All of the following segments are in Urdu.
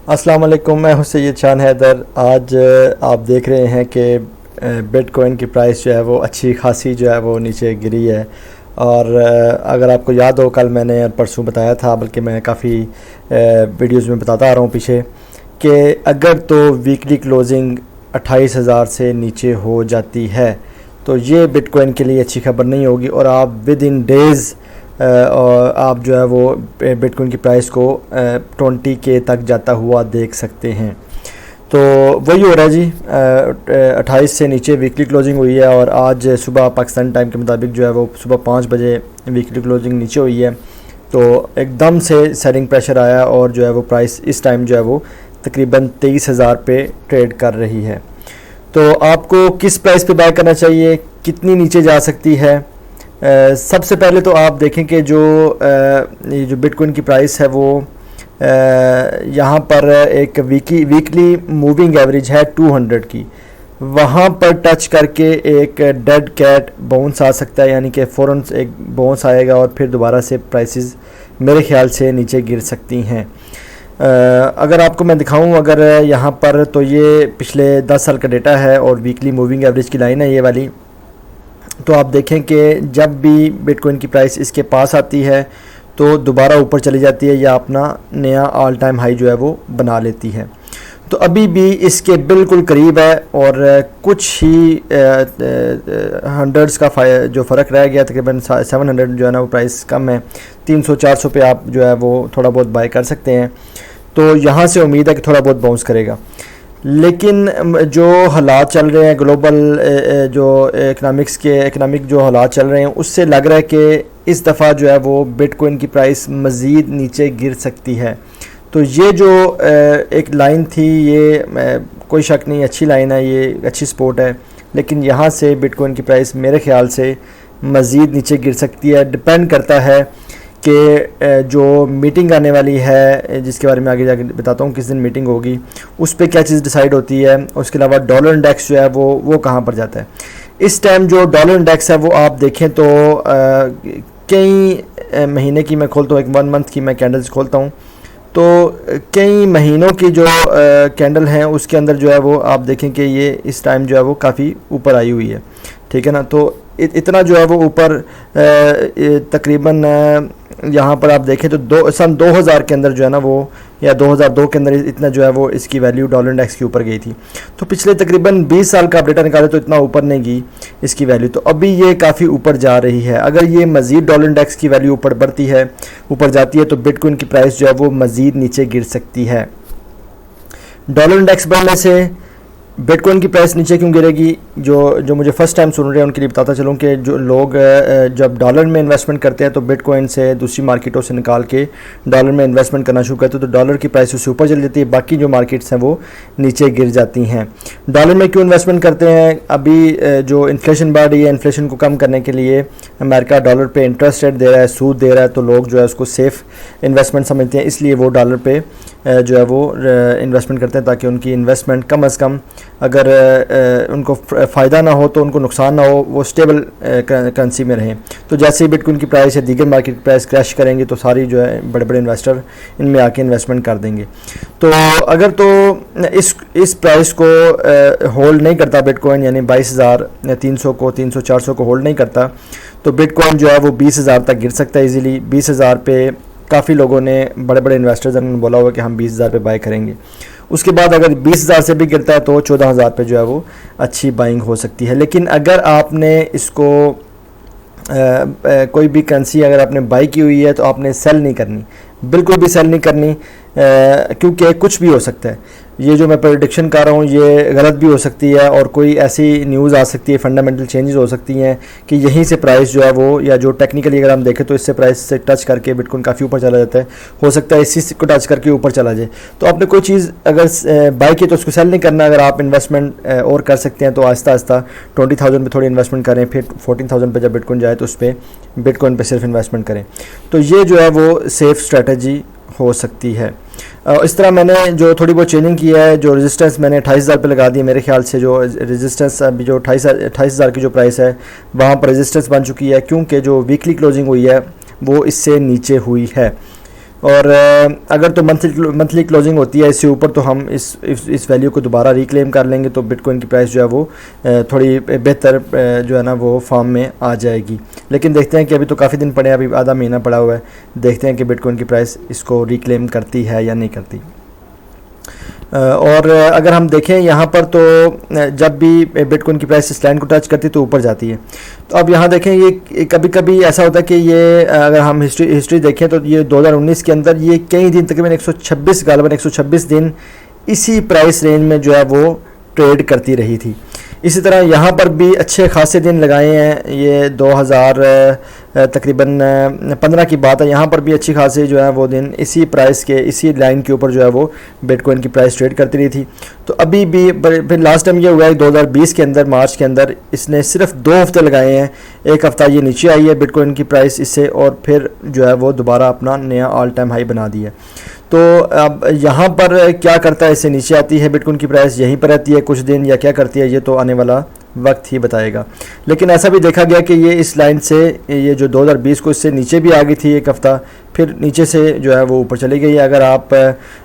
السلام علیکم، میں ہوں سید شان حیدر۔ آج آپ دیکھ رہے ہیں کہ بٹ کوائن کی پرائس جو ہے وہ اچھی خاصی جو ہے وہ نیچے گری ہے، اور اگر آپ کو یاد ہو کل میں نے پرسوں بتایا تھا، بلکہ میں کافی ویڈیوز میں بتاتا آ رہا ہوں پیچھے، کہ اگر تو ویکلی کلوزنگ 28,000 سے نیچے ہو جاتی ہے تو یہ بٹ کوائن کے لیے اچھی خبر نہیں ہوگی، اور آپ ود ان ڈیز آپ جو ہے وہ بٹ کوائن کی پرائس کو 20K تک جاتا ہوا دیکھ سکتے ہیں۔ تو وہی ہو رہا ہے جی، 28 سے نیچے ویکلی کلوزنگ ہوئی ہے، اور آج صبح پاکستان ٹائم کے مطابق جو ہے وہ صبح 5 بجے ویکلی کلوزنگ نیچے ہوئی ہے، تو ایک دم سے سیلنگ پریشر آیا، اور جو ہے وہ پرائس اس ٹائم جو ہے وہ تقریباً 23,000 پہ ٹریڈ کر رہی ہے۔ تو آپ کو کس پرائس پہ بائی کرنا چاہیے، کتنی نیچے جا سکتی ہے؟ سب سے پہلے تو آپ دیکھیں کہ جو بٹ کوائن کی پرائس ہے وہ یہاں پر ایک ویکلی موونگ ایوریج ہے 200 کی، وہاں پر ٹچ کر کے ایک ڈیڈ کیٹ باؤنس آ سکتا ہے، یعنی کہ فوراً ایک باؤنس آئے گا اور پھر دوبارہ سے پرائسز میرے خیال سے نیچے گر سکتی ہیں۔ اگر آپ کو میں دکھاؤں اگر یہاں پر، تو یہ پچھلے 10 سال کا ڈیٹا ہے اور ویکلی موونگ ایوریج کی لائن ہے یہ والی، تو آپ دیکھیں کہ جب بھی بٹ کوائن کی پرائس اس کے پاس آتی ہے تو دوبارہ اوپر چلی جاتی ہے یا اپنا نیا آل ٹائم ہائی جو ہے وہ بنا لیتی ہے۔ تو ابھی بھی اس کے بالکل قریب ہے، اور کچھ ہی ہنڈریڈز کا جو فرق رہ گیا، تقریباً 700 جو ہے نا وہ پرائس کم ہے، 300-400 پہ آپ جو ہے وہ تھوڑا بہت بائی کر سکتے ہیں۔ تو یہاں سے امید ہے کہ تھوڑا بہت باؤنس کرے گا، لیکن جو حالات چل رہے ہیں گلوبل، جو اکنامک جو حالات چل رہے ہیں، اس سے لگ رہا ہے کہ اس دفعہ جو ہے وہ بٹ کوائن کی پرائس مزید نیچے گر سکتی ہے۔ تو یہ جو ایک لائن تھی، یہ کوئی شک نہیں اچھی لائن ہے، یہ اچھی سپورٹ ہے، لیکن یہاں سے بٹ کوائن کی پرائس میرے خیال سے مزید نیچے گر سکتی ہے۔ ڈپینڈ کرتا ہے کہ جو میٹنگ آنے والی ہے، جس کے بارے میں آگے جا کے بتاتا ہوں کس دن میٹنگ ہوگی، اس پہ کیا چیز ڈیسائیڈ ہوتی ہے۔ اس کے علاوہ ڈالر انڈیکس جو ہے وہ کہاں پر جاتا ہے اس ٹائم۔ جو ڈالر انڈیکس ہے وہ آپ دیکھیں تو کئی مہینے کی میں کھولتا ہوں، ایک 1 منتھ کی میں کینڈلز کھولتا ہوں، تو کئی مہینوں کی جو کینڈل ہیں اس کے اندر جو ہے وہ آپ دیکھیں کہ یہ اس ٹائم جو ہے وہ کافی اوپر آئی ہوئی ہے، ٹھیک ہے نا۔ تو اتنا جو ہے وہ اوپر تقریباً یہاں پر آپ دیکھیں تو سن 2000 کے اندر جو ہے نا وہ، یا 2002 کے اندر اتنا جو ہے وہ اس کی ویلیو ڈالر انڈیکس کے اوپر گئی تھی۔ تو پچھلے تقریباً 20 سال کا آپ ڈیٹا نکالے تو اتنا اوپر نہیں گئی اس کی ویلیو، تو ابھی یہ کافی اوپر جا رہی ہے۔ اگر یہ مزید ڈالر انڈیکس کی ویلیو اوپر بڑھتی ہے، اوپر جاتی ہے، تو بٹ کوائن کی پرائس جو ہے وہ مزید نیچے گر سکتی ہے۔ ڈالر انڈیکس بڑھنے سے بٹ کوائن کی پرائس نیچے کیوں گرے گی؟ جو مجھے فرسٹ ٹائم سن رہے ہیں ان کے لیے بتاتا چلوں کہ جو لوگ جب ڈالر میں انویسٹمنٹ کرتے ہیں تو بٹ کوائن سے دوسری مارکیٹوں سے نکال کے ڈالر میں انویسٹمنٹ کرنا شروع کرتے ہیں، تو ڈالر کی پرائس اس سے اوپر چلی جاتی ہے، باقی جو مارکیٹس ہیں وہ نیچے گر جاتی ہیں۔ ڈالر میں کیوں انویسٹمنٹ کرتے ہیں؟ ابھی جو انفلیشن بڑھ رہی ہے، انفلیشن کو کم کرنے کے لیے امریکہ ڈالر پہ انٹرسٹ ریٹ دے رہا ہے، سود دے رہا ہے، تو لوگ جو ہے اس کو سیف انویسٹمنٹ سمجھتے ہیں، اس لیے وہ ڈالر پہ جو ہے وہ انویسٹمنٹ کرتے ہیں، تاکہ ان کی انویسٹمنٹ کم از کم، اگر ان کو فائدہ نہ ہو تو ان کو نقصان نہ ہو، وہ سٹیبل کرنسی میں رہیں۔ تو جیسے ہی بٹ کوائن کی پرائس یا دیگر مارکیٹ کی پرائس کریش کریں گے تو ساری جو ہے بڑے بڑے انویسٹر ان میں آ کے انویسٹمنٹ کر دیں گے۔ تو اگر تو اس پرائس کو ہولڈ نہیں کرتا بٹ کوائن، یعنی 22,300 کو، 300-400 کو ہولڈ نہیں کرتا، تو بٹ کوائن جو ہے وہ 20,000 تک گر سکتا ہے ایزیلی۔ 20,000 پہ کافی لوگوں نے، بڑے بڑے انویسٹرز نے بولا ہوا کہ ہم 20,000 پہ بائی کریں گے۔ اس کے بعد اگر 20,000 سے بھی گرتا ہے تو 14,000 پہ جو ہے وہ اچھی بائنگ ہو سکتی ہے۔ لیکن اگر آپ نے اس کو کوئی بھی کرنسی اگر آپ نے بائی کی ہوئی ہے تو آپ نے سیل نہیں کرنی، بالکل بھی سیل نہیں کرنی، کیونکہ کچھ بھی ہو سکتا ہے۔ یہ جو میں پریڈکشن کر رہا ہوں یہ غلط بھی ہو سکتی ہے، اور کوئی ایسی نیوز آ سکتی ہے، فنڈامنٹل چینجز ہو سکتی ہیں کہ یہیں سے پرائس جو ہے وہ، یا جو ٹیکنیکلی اگر ہم دیکھیں تو اس سے پرائس سے ٹچ کر کے بٹ کوائن کافی اوپر چلا جاتا ہے، ہو سکتا ہے اسی کو ٹچ کر کے اوپر چلا جائے۔ تو آپ نے کوئی چیز اگر بائی کی تو اس کو سیل نہیں کرنا۔ اگر آپ انویسٹمنٹ اور کر سکتے ہیں تو آہستہ آہستہ 20,000 پہ تھوڑی انویسٹمنٹ کریں، پھر 14,000 پہ جب بٹ کوائن جائے تو اس پہ بٹ کوائن پہ صرف انویسٹمنٹ کریں، تو یہ جو ہے وہ سیف اسٹریٹجی ہو سکتی ہے۔ اس طرح میں نے جو تھوڑی بہت چینجنگ کی ہے، جو ریزسٹنس میں نے 28,000 پہ لگا دی، میرے خیال سے جو ریزسٹنس ابھی جو 28,000 کی جو پرائس ہے وہاں پر ریزسٹنس بن چکی ہے، کیونکہ جو ویکلی کلوزنگ ہوئی ہے وہ اس سے نیچے ہوئی ہے۔ اور اگر تو منتھلی کلوزنگ ہوتی ہے اس سے اوپر تو ہم اس ویلیو کو دوبارہ ریکلیم کر لیں گے تو بٹ کوائن کی پرائس جو ہے وہ تھوڑی بہتر جو ہے نا وہ فارم میں آ جائے گی. لیکن دیکھتے ہیں کہ ابھی تو کافی دن پڑے ہیں, ابھی آدھا مہینہ پڑا ہوا ہے, دیکھتے ہیں کہ بٹ کوائن کی پرائس اس کو ریکلیم کرتی ہے یا نہیں کرتی. اور اگر ہم دیکھیں یہاں پر تو جب بھی بٹ کوائن کی پرائس اس لائن کو ٹچ کرتی ہے تو اوپر جاتی ہے. تو اب یہاں دیکھیں یہ کبھی کبھی ایسا ہوتا ہے کہ یہ اگر ہم ہسٹری دیکھیں تو یہ 2019 کے اندر یہ کئی دن تقریباً 126 دن اسی پرائس رینج میں جو ہے وہ ٹریڈ کرتی رہی تھی. اسی طرح یہاں پر بھی اچھے خاصے دن لگائے ہیں, یہ 2000 تقریباً 15 کی بات ہے, یہاں پر بھی اچھی خاصے جو ہے وہ دن اسی پرائس کے اسی لائن کے اوپر جو ہے وہ بٹ کوائن کی پرائس ٹریڈ کرتی رہی تھی. تو ابھی بھی پھر لاسٹ ٹائم یہ ہوا ہے 2020 کے اندر مارچ کے اندر اس نے صرف 2 ہفتے لگائے ہیں, ایک ہفتہ یہ نیچے آئی ہے بٹ کوائن کی پرائس اس سے, اور پھر جو ہے وہ دوبارہ اپنا نیا آل ٹائم ہائی بنا دیا. تو اب یہاں پر کیا کرتا ہے, اس سے نیچے آتی ہے بٹ کوائن کی پرائس, یہیں پر رہتی ہے کچھ دن یا کیا کرتی ہے یہ تو آنے والا وقت ہی بتائے گا. لیکن ایسا بھی دیکھا گیا کہ یہ اس لائن سے یہ جو 2020 کو اس سے نیچے بھی آ گئی تھی ایک ہفتہ, پھر نیچے سے جو ہے وہ اوپر چلی گئی ہے. اگر آپ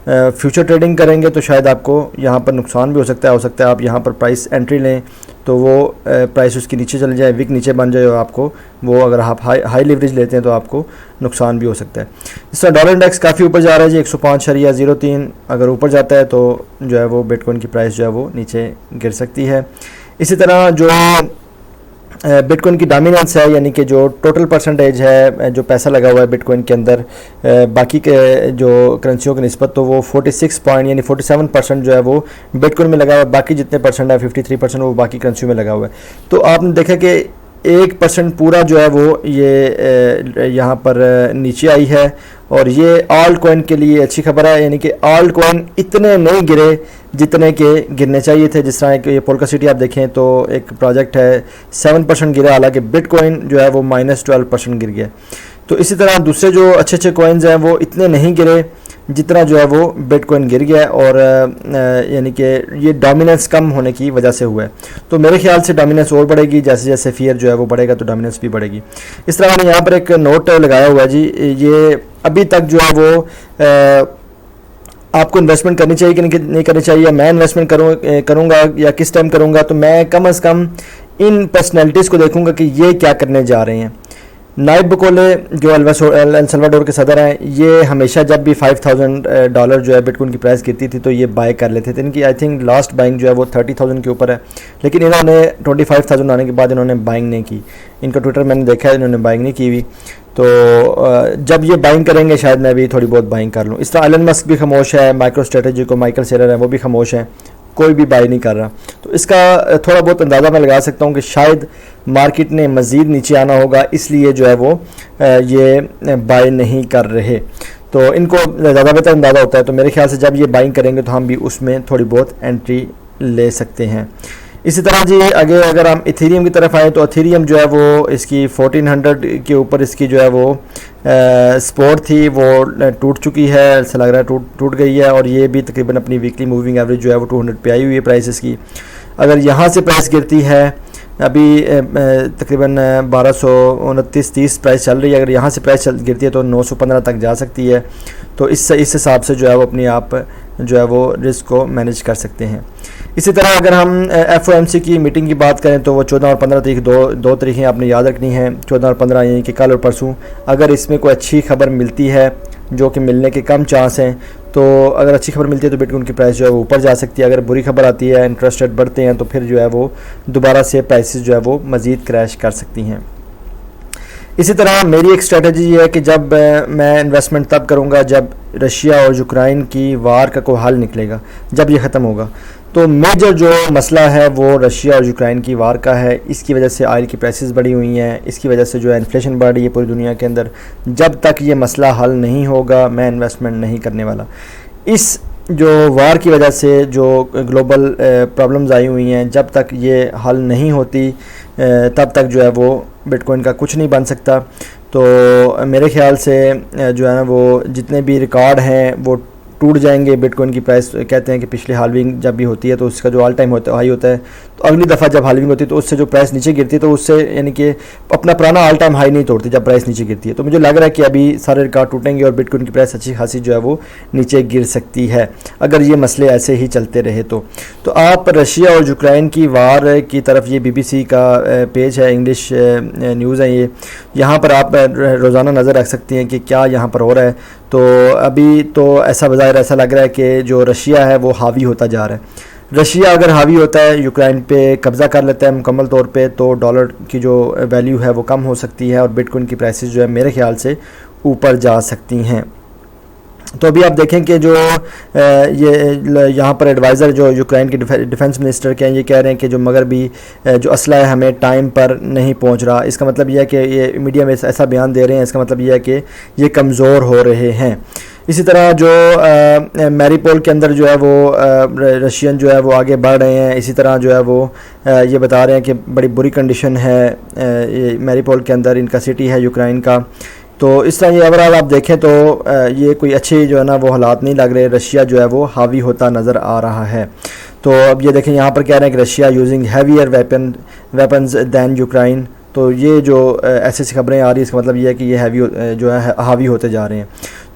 فیوچر ٹریڈنگ کریں گے تو شاید آپ کو یہاں پر نقصان بھی ہو سکتا ہے آپ یہاں پر پرائس انٹری لیں تو وہ پرائس اس کی نیچے چلے جائے, وک نیچے بن جائے, اور آپ کو وہ اگر آپ ہائی لیوریج لیتے ہیں تو آپ کو نقصان بھی ہو سکتا ہے. اس طرح ڈالر انڈیکس کافی اوپر جا رہا ہے جی, 105.03 اگر اوپر جاتا ہے تو جو ہے وہ بٹ کوائن کی پرائس جو ہے وہ نیچے گر سکتی ہے. اسی طرح جو بٹ کوائن کی ڈومیننس ہے, یعنی کہ جو ٹوٹل پرسنٹیج ہے جو پیسہ لگا ہوا ہے بٹ کوائن کے اندر باقی کے جو کرنسیوں کی نسبت, تو وہ 47% جو ہے وہ بٹ کوائن میں لگا ہوا ہے, باقی جتنے پرسنٹ ہے 53% وہ باقی کرنسیوں میں لگا ہوا ہے. تو آپ نے دیکھا کہ 1% پورا جو ہے وہ یہ یہاں پر نیچے آئی ہے, اور یہ آلٹ کوائن کے لیے اچھی خبر ہے, یعنی کہ آلٹ کوائن اتنے نہیں گرے جتنے کہ گرنے چاہیے تھے. جس طرح کہ یہ پولکا سٹی آپ دیکھیں تو ایک پروجیکٹ ہے 7% گرا, حالانکہ بٹ کوائن جو ہے وہ -12% گر گیا. تو اسی طرح دوسرے جو اچھے کوائنز ہیں وہ اتنے نہیں گرے جتنا جو ہے وہ بٹ کوائن گر گیا ہے, اور یعنی کہ یہ ڈومیننس کم ہونے کی وجہ سے ہوا ہے. تو میرے خیال سے ڈومیننس اور بڑھے گی, جیسے جیسے فیئر جو ہے وہ بڑھے گا تو ڈومیننس بھی بڑھے گی. اس طرح میں نے یہاں پر ایک نوٹ لگایا ہوا ہے جی, یہ ابھی تک جو ہے وہ آپ کو انویسٹمنٹ کرنی چاہیے کہ نہیں کرنی چاہیے, میں انویسٹمنٹ کروں گا یا کس ٹائم کروں گا, تو میں کم از کم ان پرسنالٹیز کو دیکھوں گا کہ یہ کیا کرنے جا رہے ہیں. نائب بکولے جو ایل سلواڈور کے صدر ہیں, یہ ہمیشہ جب بھی $5,000 جو ہے بٹ کوائن کی پرائس گرتی تھی تو یہ بائی کر لیتے تھے. ان کی آئی تھنک لاسٹ بائنگ جو ہے وہ 30,000 کے اوپر ہے, لیکن انہوں نے 25,000 آنے کے بعد انہوں نے بائنگ نہیں کی. ان کا ٹویٹر میں نے دیکھا ہے, انہوں نے بائنگ نہیں کی ہوئی. تو جب یہ بائنگ کریں گے شاید میں بھی تھوڑی بہت بائنگ کر لوں. اس طرح ایلن مسک بھی خاموش ہے, مائکرو اسٹریٹجی کو مائیکل سیلر ہیں وہ بھی خاموش ہیں, کوئی بھی بائی نہیں کر رہا. تو اس کا تھوڑا بہت اندازہ میں لگا سکتا ہوں کہ شاید مارکیٹ نے مزید نیچے آنا ہوگا, اس لیے جو ہے وہ یہ بائی نہیں کر رہے. تو ان کو زیادہ بہتر اندازہ ہوتا ہے. تو میرے خیال سے جب یہ بائنگ کریں گے تو ہم بھی اس میں تھوڑی بہت انٹری لے سکتے ہیں. اسی طرح جی اگر ہم ایتھیریم کی طرف آئیں تو ایتھیریم جو ہے وہ اس کی 1400 کے اوپر اس کی جو ہے وہ سپورٹ تھی وہ ٹوٹ چکی ہے, ایسا لگ رہا ہے ٹوٹ گئی ہے, اور یہ بھی تقریباً اپنی ویکلی موونگ ایوریج جو ہے وہ 200 پہ آئی ہوئی ہے پرائسز کی. اگر یہاں سے پرائس گرتی ہے, ابھی تقریباً 1229-30 پرائس چل رہی ہے, اگر یہاں سے پرائس گرتی ہے تو 915 تک جا سکتی ہے. تو اس حساب سے جو ہے وہ اپنی آپ جو ہے وہ رسک کو مینیج کر سکتے ہیں. اسی طرح اگر ہم FOMC کی میٹنگ کی بات کریں تو وہ 14 اور 15 تاریخ دو تاریخیں آپ نے یاد رکھنی ہیں, 14 اور 15 یعنی کہ کل اور پرسوں. اگر اس میں کوئی اچھی خبر ملتی ہے, جو کہ ملنے کے کم چانس ہیں, تو اگر اچھی خبر ملتی ہے تو بٹ کوائن کی پرائس جو ہے وہ اوپر جا سکتی ہے. اگر بری خبر آتی ہے, انٹرسٹ ریٹ بڑھتے ہیں, تو پھر جو ہے وہ دوبارہ سے پرائسز جو ہے وہ مزید کریش کر سکتی ہیں. اسی طرح میری ایک اسٹریٹجی یہ ہے کہ جب میں انویسٹمنٹ تب کروں گا جب رشیا اور یوکرائن کی وار کا کوئی حل نکلے گا, جب یہ ختم ہوگا. تو میجر جو مسئلہ ہے وہ رشیا اور یوکرائن کی وار کا ہے. اس کی وجہ سے آئل کی پرائسز بڑھی ہوئی ہیں, اس کی وجہ سے جو ہے انفلیشن بڑھ رہی ہے پوری دنیا کے اندر. جب تک یہ مسئلہ حل نہیں ہوگا میں انویسٹمنٹ نہیں کرنے والا. اس جو وار کی وجہ سے جو گلوبل پرابلمز آئی ہوئی ہیں, جب تک یہ حل نہیں ہوتی تب تک جو ہے وہ بٹ کوائن کا کچھ نہیں بن سکتا. تو میرے خیال سے جو ہے نا وہ جتنے بھی ریکارڈ ہیں وہ ٹوٹ جائیں گے بٹ کوائن کی پرائس. کہتے ہیں کہ پچھلے ہالوینگ جب بھی ہوتی ہے تو اس کا جو آل ٹائم ہائی ہوتا ہے, تو اگلی دفعہ جب ہالوینگ ہوتی ہے تو اس سے جو پرائس نیچے گرتی ہے تو اس سے یعنی کہ اپنا پرانا آل ٹائم ہائی نہیں توڑتی جب پرائس نیچے گرتی ہے. تو مجھے لگ رہا ہے کہ ابھی سارے ریکارڈ ٹوٹیں گے اور بٹ کوائن کی پرائس اچھی خاصی جو ہے وہ نیچے گر سکتی ہے اگر یہ مسئلے ایسے ہی چلتے رہے تو. آپ رشیا اور یوکرائن کی وار کی طرف, یہ BBC کا پیج ہے, انگلش نیوز ہے یہ, یہاں پر آپ روزانہ نظر رکھ سکتے ہیں کہ کیا یہاں پر ہو رہا ہے. تو ابھی تو ایسا بظاہر ایسا لگ رہا ہے کہ جو رشیا ہے وہ حاوی ہوتا جا رہا ہے. رشیا اگر حاوی ہوتا ہے, یوکرائن پہ قبضہ کر لیتا ہے مکمل طور پہ, تو ڈالر کی جو ویلیو ہے وہ کم ہو سکتی ہے اور بٹ کوائن کی پرائسز جو ہے میرے خیال سے اوپر جا سکتی ہیں. تو ابھی آپ دیکھیں کہ جو یہ یہاں پر ایڈوائزر جو یوکرائن کے ڈیفنس منسٹر کے ہیں, یہ کہہ رہے ہیں کہ جو مغربی جو اسلحہ ہے ہمیں ٹائم پر نہیں پہنچ رہا. اس کا مطلب یہ ہے کہ یہ میڈیا میں ایسا بیان دے رہے ہیں, اس کا مطلب یہ ہے کہ یہ کمزور ہو رہے ہیں. اسی طرح جو میری پول کے اندر جو ہے وہ رشین جو ہے وہ آگے بڑھ رہے ہیں. اسی طرح جو ہے وہ یہ بتا رہے ہیں کہ بڑی بری کنڈیشن ہے میری پول کے اندر, ان کا سٹی ہے یوکرائن کا. تو اس طرح یہ اوورال آپ دیکھیں تو یہ کوئی اچھے جو ہے نا وہ حالات نہیں لگ رہے. رشیا جو ہے وہ حاوی ہوتا نظر آ رہا ہے. تو اب یہ دیکھیں یہاں پر کہہ رہے ہیں کہ رشیا یوزنگ ہیویئر ویپنز دین یوکرائن. تو یہ جو ایسی خبریں آ رہی ہیں اس کا مطلب یہ ہے کہ یہ جو ہے حاوی ہوتے جا رہے ہیں.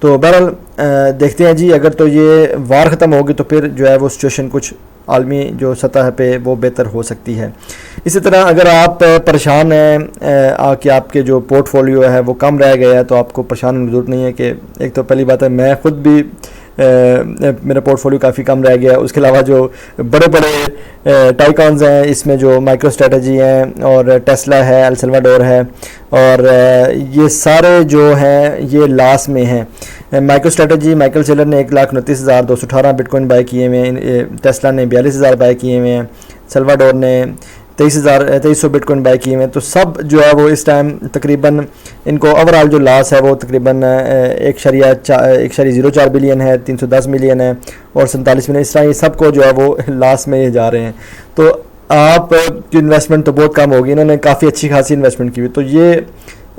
تو بہرحال دیکھتے ہیں جی, اگر تو یہ وار ختم ہوگی تو پھر جو ہے وہ سچویشن کچھ عالمی جو سطح پہ وہ بہتر ہو سکتی ہے. اسی طرح اگر آپ پریشان ہیں کہ آپ کے جو پورٹ فولیو ہے وہ کم رہ گیا ہے, تو آپ کو پریشان ہونے کی ضرورت نہیں ہے. کہ ایک تو پہلی بات ہے میں خود بھی میرا پورٹ فولیو کافی کم رہ گیا ہے. اس کے علاوہ جو بڑے بڑے ٹائیکانز ہیں اس میں جو مائکرو اسٹریٹجی ہیں اور ٹیسلا ہے, ایل سلواڈور ہے, اور یہ سارے جو ہیں یہ لاس میں ہیں. مائکرو اسٹریٹجی مائیکل سیلر نے 1,29,218 بٹ کوائن بائی کیے ہوئے ہیں, ٹیسلا نے 42,000 بائی کیے ہوئے ہیں, سلواڈور نے 2300 بٹ کوائن بائی کیے ہوئے ہیں. تو سب جو ہے وہ اس ٹائم تقریباً ان کو اوورال جو لاس ہے وہ تقریباً 1.04 بلین ہے, 310 ملین ہے اور 47 ملین. اس طرح یہ سب کو جو ہے وہ لاس میں جا رہے ہیں. تو آپ کی انویسٹمنٹ تو بہت کم ہوگی, انہوں نے کافی اچھی خاصی انویسٹمنٹ کی ہوئی, تو یہ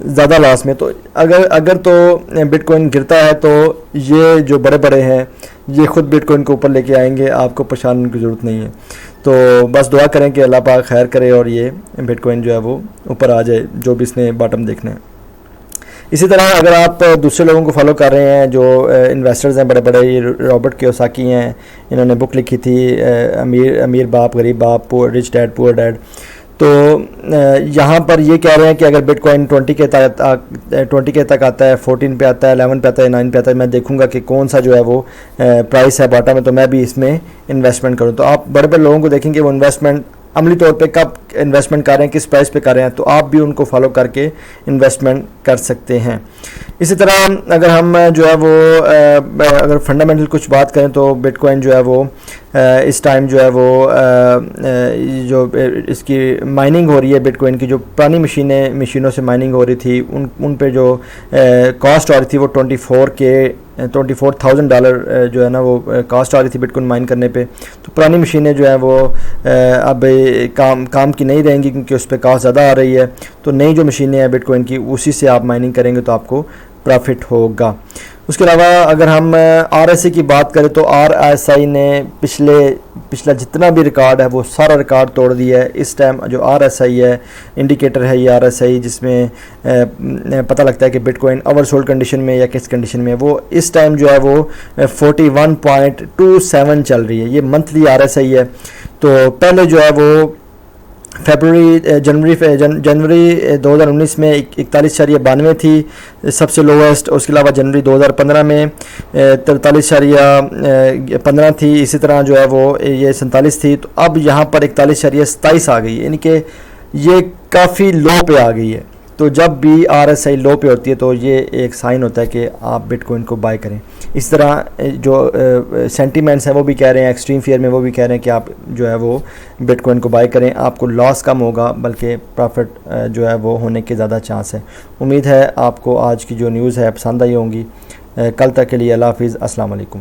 زیادہ لاس میں. تو اگر تو بٹ کوائن گرتا ہے تو یہ جو بڑے بڑے ہیں یہ خود بٹ کوائن کو اوپر لے کے آئیں گے, آپ کو پریشان ہونے کی ضرورت نہیں ہے. تو بس دعا کریں کہ اللہ پاک خیر کرے اور یہ بٹ کوائن جو ہے وہ اوپر آ جائے, جو بھی اس نے باٹم دیکھنا ہے. اسی طرح اگر آپ دوسرے لوگوں کو فالو کر رہے ہیں جو انویسٹرز ہیں بڑے بڑے, یہ رابرٹ کیوساکی ہیں, انہوں نے بک لکھی تھی امیر باپ غریب باپ, رچ ڈیڈ پور ڈیڈ. تو یہاں پر یہ کہہ رہے ہیں کہ اگر بٹ کوائن 20 کے تک آتا ہے, 14 پہ آتا ہے, 11 پہ آتا ہے, 9 پہ آتا ہے, میں دیکھوں گا کہ کون سا جو ہے وہ پرائس ہے باٹا میں, تو میں بھی اس میں انویسٹمنٹ کروں. تو آپ بڑے بڑے لوگوں کو دیکھیں کہ وہ انویسٹمنٹ عملی طور پہ کب انویسٹمنٹ کر رہے ہیں, کس پرائس پہ کر رہے ہیں, تو آپ بھی ان کو فالو کر کے انویسٹمنٹ کر سکتے ہیں. اسی طرح اگر ہم جو ہے وہ اگر فنڈامنٹل کچھ بات کریں تو بٹ کوائن جو ہے وہ اس ٹائم جو ہے وہ جو اس کی مائننگ ہو رہی ہے بٹ کوائن کی, جو پرانی مشینوں سے مائننگ ہو رہی تھی ان پہ جو کاسٹ آ رہی تھی وہ $24,000 جو ہے نا وہ کاسٹ آ رہی تھی بٹ کوائن مائن کرنے پہ. تو پرانی مشینیں جو ہیں وہ اب کام کی نہیں رہیں گی کیونکہ اس پہ کاسٹ زیادہ آ رہی ہے. تو نئی جو مشینیں ہیں بٹ کوائن کی اسی سے آپ مائننگ کریں گے تو آپ کو پرافٹ ہوگا. اس کے علاوہ اگر ہم RSI کی بات کریں تو RSI نے پچھلا جتنا بھی ریکارڈ ہے وہ سارا ریکارڈ توڑ دیا ہے. اس ٹائم جو RSI ہے انڈیکیٹر ہے یہ RSI, جس میں پتہ لگتا ہے کہ but coin over sold condition میں یا کس کنڈیشن میں, وہ اس ٹائم جو ہے وہ 41.27 چل رہی ہے. یہ منتھلی RSI ہے. تو پہلے جو ہے وہ جنوری 2019 میں 41.92 تھی سب سے لویسٹ. اس کے علاوہ جنوری 2015 میں 43.15 تھی. اسی طرح جو ہے وہ یہ 47 تھی. تو اب یہاں پر 41.27 آ گئی, یعنی کہ یہ کافی لو پہ آ گئی ہے. تو جب بھی RSI لو پہ ہوتی ہے تو یہ ایک سائن ہوتا ہے کہ آپ بٹ کوائن کو بائی کریں. اس طرح جو سینٹیمنٹس ہیں وہ بھی کہہ رہے ہیں, ایکسٹریم فیئر میں وہ بھی کہہ رہے ہیں کہ آپ جو ہے وہ بٹ کوائن کو بائی کریں, آپ کو لاس کم ہوگا بلکہ پرافٹ جو ہے وہ ہونے کے زیادہ چانس ہے. امید ہے آپ کو آج کی جو نیوز ہے پسند آئی ہوں گی. کل تک کے لیے اللہ حافظ, السلام علیکم.